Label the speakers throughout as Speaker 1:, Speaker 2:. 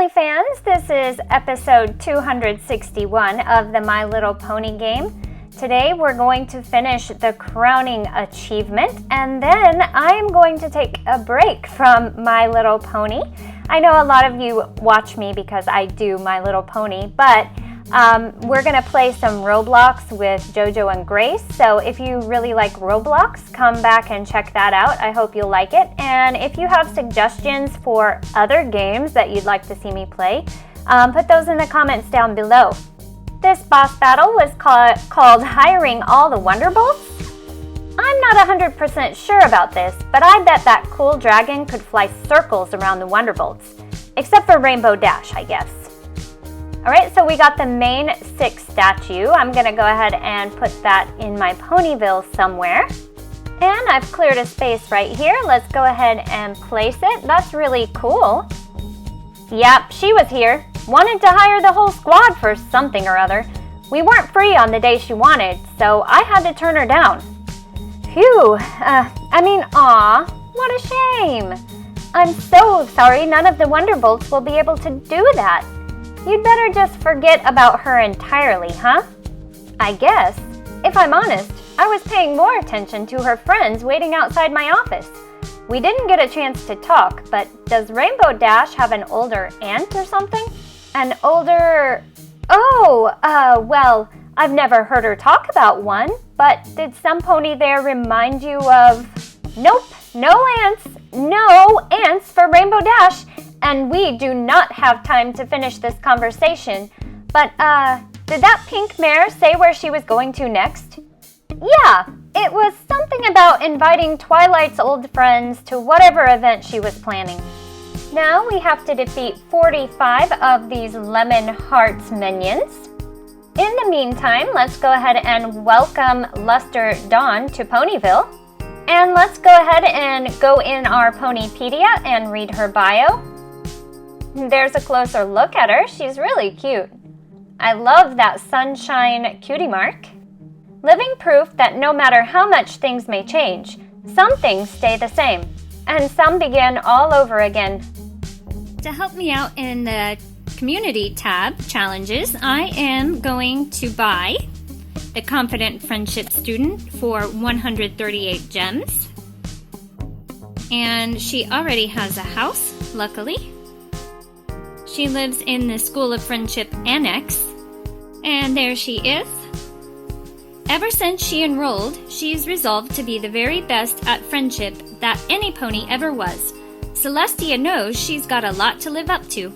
Speaker 1: friendly fans, this is episode 261 of the My Little Pony game. Today we're going to finish the crowning achievement, and then I'm going to take a break from My Little Pony. I know a lot of you watch me because I do My Little Pony, but we're going to play some Roblox with JoJo and Grace. So if you really like Roblox, come back and check that out. I hope you'll like it. And if you have suggestions for other games that you'd like to see me play, put those in the comments down below. This boss battle was called Hiring All the Wonderbolts. I'm not 100% sure about this, but I bet that cool dragon could fly circles around the Wonderbolts. Except for Rainbow Dash, I guess. Alright, so we got the main 6 statue. I'm going to go ahead and put that in my Ponyville somewhere. And I've cleared a space right here. Let's go ahead and place it. That's really cool. Yep, she was here. Wanted to hire the whole squad for something or other. We weren't free on the day she wanted, so I had to turn her down. Phew, aw, what a shame. I'm so sorry none of the Wonderbolts will be able to do that. You'd better just forget about her entirely, huh? I guess. If I'm honest, I was paying more attention to her friends waiting outside my office. We didn't get a chance to talk, but does Rainbow Dash have an older aunt or something? An older... well, I've never heard her talk about one, but did some pony there remind you of... Nope, no ants for Rainbow Dash. And we do not have time to finish this conversation. But, did that pink mare say where she was going to next? Yeah, it was something about inviting Twilight's old friends to whatever event she was planning. Now we have to defeat 45 of these Lemon Hearts minions. In the meantime, let's go ahead and welcome Luster Dawn to Ponyville. And let's go ahead and go in our Ponypedia and read her bio. There's a closer look at her. She's really cute. I love that sunshine cutie mark. Living proof that no matter how much things may change, some things stay the same, and some begin all over again. To help me out in the community tab challenges, I am going to buy the Confident Friendship Student for 138 gems. And she already has a house, luckily. She lives in the School of Friendship Annex, and there she is. Ever since she enrolled, she's resolved to be the very best at friendship that any pony ever was. Celestia knows she's got a lot to live up to.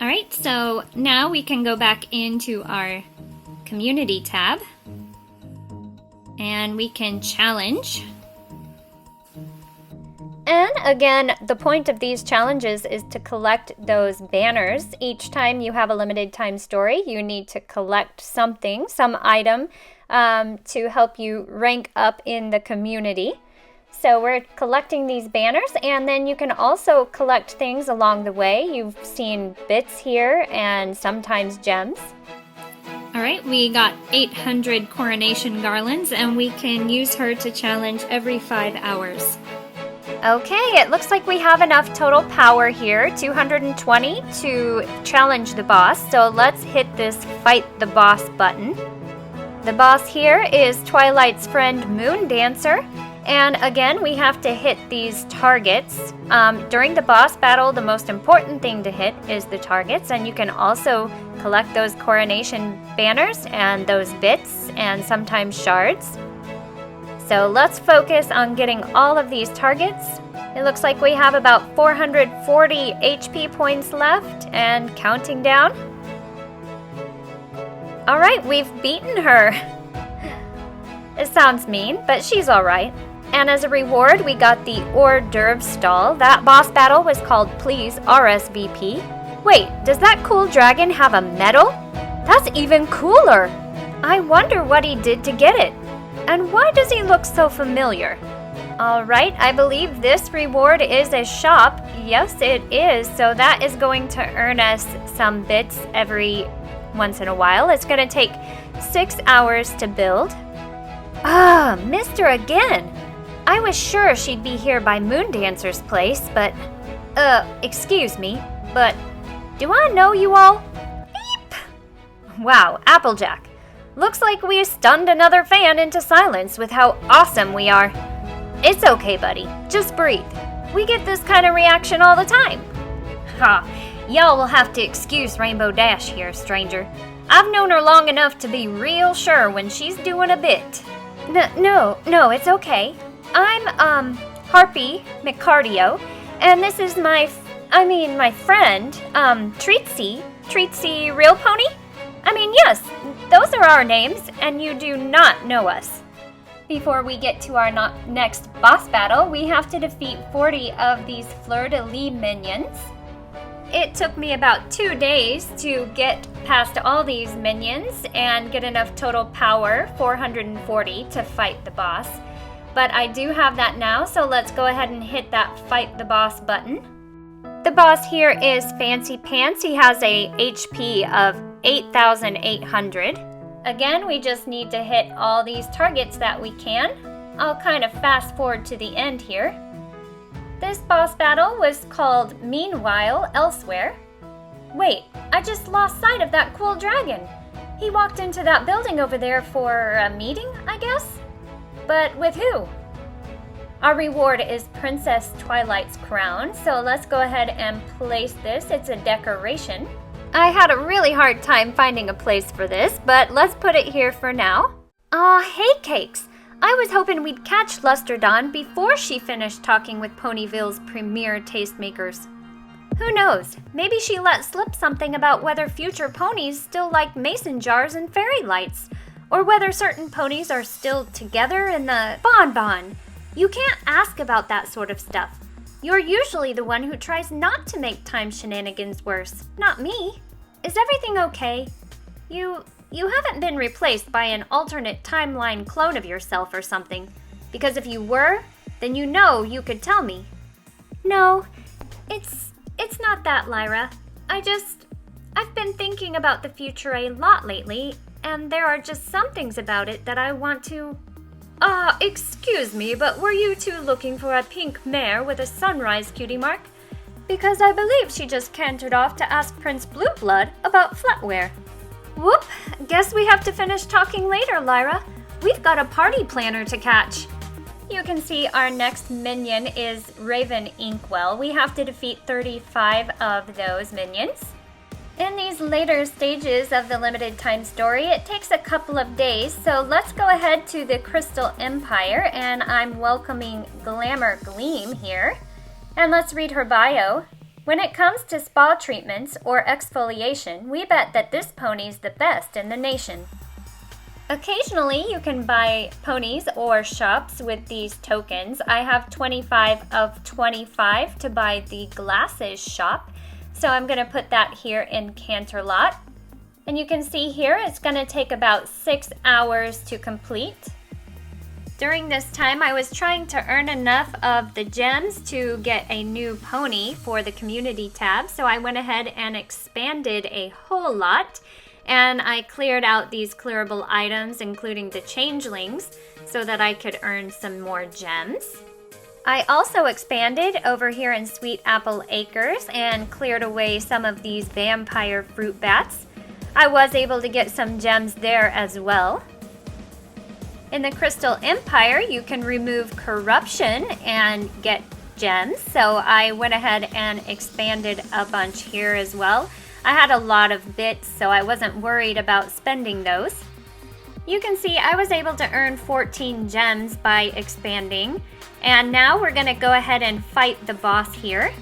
Speaker 1: Alright, so now we can go back into our community tab, and we can challenge. And again, the point of these challenges is to collect those banners. Each time you have a limited time story, you need to collect something, some item, to help you rank up in the community. So we're collecting these banners, and then you can also collect things along the way. You've seen bits here and sometimes gems. Alright, we got 800 coronation garlands, and we can use her to challenge every 5 hours. Okay, it looks like we have enough total power here, 220, to challenge the boss. So let's hit this Fight the Boss button. The boss here is Twilight's friend Moon Dancer. And again, we have to hit these targets. During the boss battle, the most important thing to hit is the targets. And you can also collect those coronation banners and those bits and sometimes shards. So let's focus on getting all of these targets. It looks like we have about 440 HP points left and counting down. Alright, we've beaten her. It sounds mean, but she's alright. And as a reward, we got the hors d'oeuvre stall. That boss battle was called Please RSVP. Wait, does that cool dragon have a medal? That's even cooler. I wonder what he did to get it. And why does he look so familiar? Alright, I believe this reward is a shop. Yes, it is. So that is going to earn us some bits every once in a while. It's going to take 6 hours to build. Ah, missed her again. I was sure she'd be here by Moon Dancer's place, but... excuse me, but Do I know you all? Beep! Wow, Applejack. Looks like we stunned another fan into silence with how awesome we are. It's okay, buddy. Just breathe. We get this kind of reaction all the time. Ha! Y'all will have to excuse Rainbow Dash here, stranger. I've known her long enough to be real sure when she's doing a bit. No, it's okay. I'm, Harpy McCardio, and this is my friend, Treatsy. Treatsy Real Pony? Yes, those are our names, and you do not know us. Before we get to our next boss battle, we have to defeat 40 of these fleur-de-lis minions. It took me about 2 days to get past all these minions and get enough total power, 440, to fight the boss. But I do have that now, so let's go ahead and hit that fight the boss button. The boss here is Fancy Pants. He has a HP of 8,800. Again, we just need to hit all these targets that we can. I'll kind of fast forward to the end here. This boss battle was called Meanwhile Elsewhere. Wait, I just lost sight of that cool dragon. He walked into that building over there for a meeting, I guess? But with who? Our reward is Princess Twilight's crown, so let's go ahead and place this. It's a decoration. I had a really hard time finding a place for this, but let's put it here for now. Hey cakes! I was hoping we'd catch Lusterdon before she finished talking with Ponyville's premier tastemakers. Who knows? Maybe she let slip something about whether future ponies still like mason jars and fairy lights, or whether certain ponies are still together in the Bon. You can't ask about that sort of stuff. You're usually the one who tries not to make time shenanigans worse, not me. Is everything okay? You haven't been replaced by an alternate timeline clone of yourself or something, because if you were, then you know you could tell me. No, it's not that, Lyra. I've been thinking about the future a lot lately, and there are just some things about it that I want to... excuse me, but were you two looking for a pink mare with a sunrise cutie mark? Because I believe she just cantered off to ask Prince Blueblood about flatware. Whoop, guess we have to finish talking later, Lyra. We've got a party planner to catch. You can see our next minion is Raven Inkwell. We have to defeat 35 of those minions. In these later stages of the limited time story, it takes a couple of days, so let's go ahead to the Crystal Empire, and I'm welcoming Glamour Gleam here. And let's read her bio. When it comes to spa treatments or exfoliation, we bet that this pony's the best in the nation. Occasionally, you can buy ponies or shops with these tokens. I have 25 of 25 to buy the glasses shop. So I'm going to put that here in Canterlot. And you can see here it's going to take about 6 hours to complete. During this time, I was trying to earn enough of the gems to get a new pony for the community tab. So I went ahead and expanded a whole lot. And I cleared out these clearable items, including the changelings, so that I could earn some more gems. I also expanded over here in Sweet Apple Acres and cleared away some of these vampire fruit bats. I was able to get some gems there as well. In the Crystal Empire, you can remove corruption and get gems, so I went ahead and expanded a bunch here as well. I had a lot of bits, so I wasn't worried about spending those. You can see I was able to earn 14 gems by expanding. And now we're going to go ahead and fight the boss here.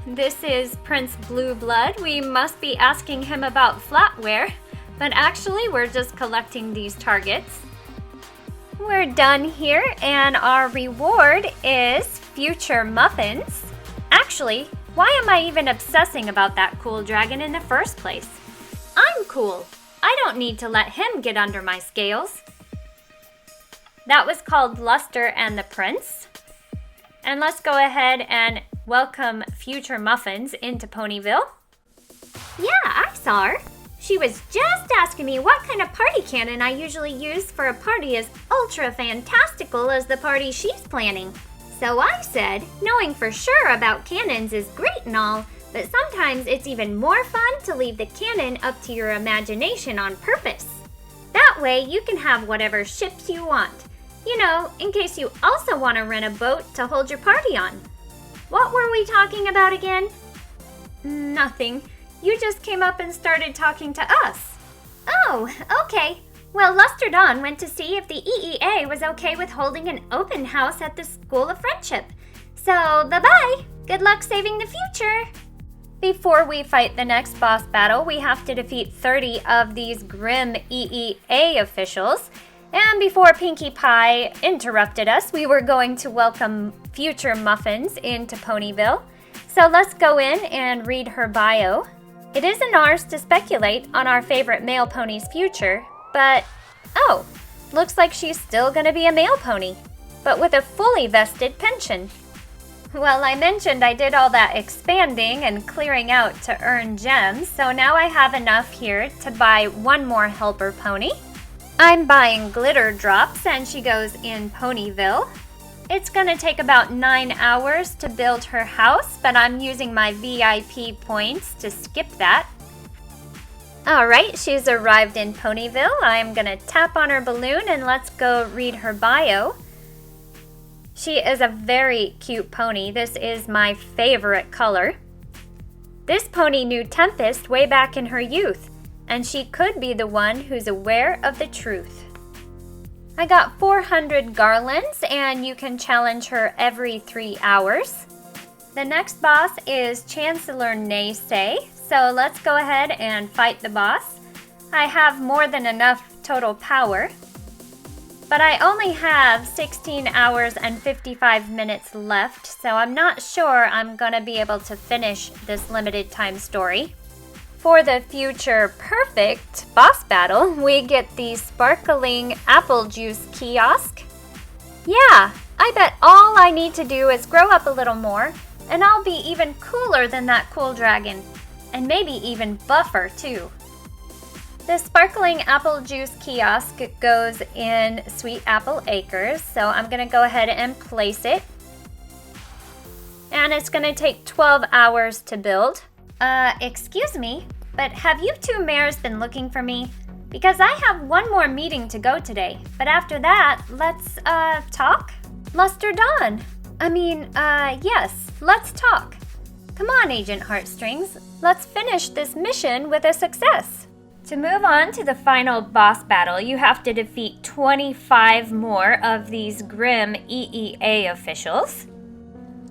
Speaker 1: This is Prince Blueblood. We must be asking him about flatware, but actually we're just collecting these targets. We're done here, and our reward is future muffins. Actually, why am I even obsessing about that cool dragon in the first place? I'm cool. I don't need to let him get under my scales. That was called Luster and the Prince. And let's go ahead and welcome future muffins into Ponyville. Yeah, I saw her. She was just asking me what kind of party cannon I usually use for a party as ultra fantastical as the party she's planning. So I said, knowing for sure about cannons is great and all, But sometimes it's even more fun to leave the cannon up to your imagination on purpose. That way you can have whatever ships you want. You know, in case you also want to rent a boat to hold your party on. What were we talking about again? Nothing. You just came up and started talking to us. Oh, okay. Well, Luster Dawn went to see if the EEA was okay with holding an open house at the School of Friendship. So, bye-bye. Good luck saving the future. Before we fight the next boss battle, we have to defeat 30 of these grim EEA officials. And before Pinkie Pie interrupted us, we were going to welcome future Muffins into Ponyville. So let's go in and read her bio. It isn't ours to speculate on our favorite male pony's future, but oh, looks like she's still gonna be a male pony, but with a fully vested pension. Well, I mentioned I did all that expanding and clearing out to earn gems, so now I have enough here to buy one more helper pony. I'm buying glitter drops and she goes in Ponyville. It's gonna take about 9 hours to build her house, but I'm using my VIP points to skip that. Alright, she's arrived in Ponyville. I'm gonna tap on her balloon and let's go read her bio. She is a very cute pony. This is my favorite color. This pony knew Tempest way back in her youth, and she could be the one who's aware of the truth. I got 400 garlands, and you can challenge her every 3 hours. The next boss is Chancellor Naysay, so let's go ahead and fight the boss. I have more than enough total power. But I only have 16 hours and 55 minutes left, so I'm not sure I'm gonna be able to finish this limited time story. For the future perfect boss battle, we get the sparkling apple juice kiosk. Yeah, I bet all I need to do is grow up a little more, and I'll be even cooler than that cool dragon, and maybe even buffer too. The sparkling apple juice kiosk goes in Sweet Apple Acres, so I'm gonna go ahead and place it. And it's gonna take 12 hours to build. Excuse me, but have you two mares been looking for me? Because I have one more meeting to go today, but after that, let's, talk? Luster Dawn. Yes, let's talk. Come on, Agent Heartstrings, let's finish this mission with a success. To move on to the final boss battle, you have to defeat 25 more of these grim EEA officials.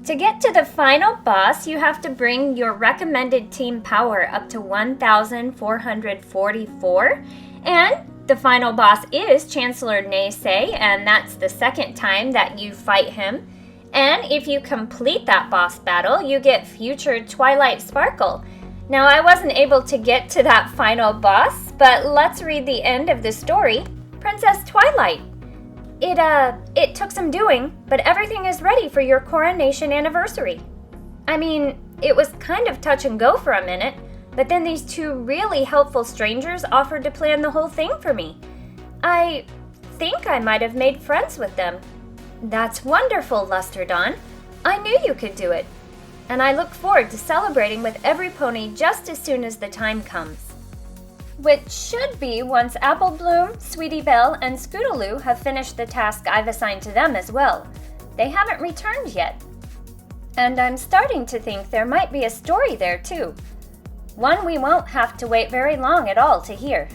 Speaker 1: To get to the final boss, you have to bring your recommended team power up to 1,444. And the final boss is Chancellor Naysay, and that's the second time that you fight him. And if you complete that boss battle, you get future Twilight Sparkle. Now, I wasn't able to get to that final boss, but let's read the end of the story. Princess Twilight. It took some doing, but everything is ready for your coronation anniversary. It was kind of touch and go for a minute, but then these two really helpful strangers offered to plan the whole thing for me. I think I might have made friends with them. That's wonderful, Luster Dawn. I knew you could do it. And I look forward to celebrating with every pony just as soon as the time comes. Which should be once Apple Bloom, Sweetie Belle, and Scootaloo have finished the task I've assigned to them as well. They haven't returned yet. And I'm starting to think there might be a story there too. One we won't have to wait very long at all to hear.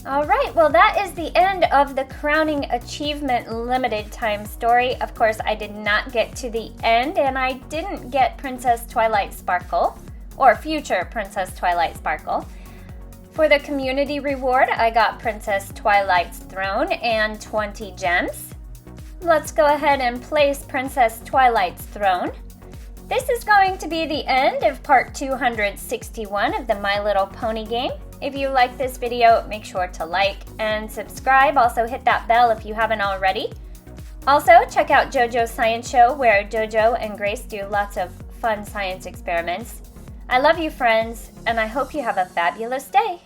Speaker 1: Alright, well that is the end of the Crowning Achievement limited time story. Of course, I did not get to the end, and I didn't get Princess Twilight Sparkle, or future Princess Twilight Sparkle. For the community reward, I got Princess Twilight's throne and 20 gems. Let's go ahead and place Princess Twilight's throne. This is going to be the end of part 261 of the My Little Pony game. If you like this video, make sure to like and subscribe. Also hit that bell if you haven't already. Also, check out JoJo's Science Show, where JoJo and Grace do lots of fun science experiments. I love you, friends, and I hope you have a fabulous day.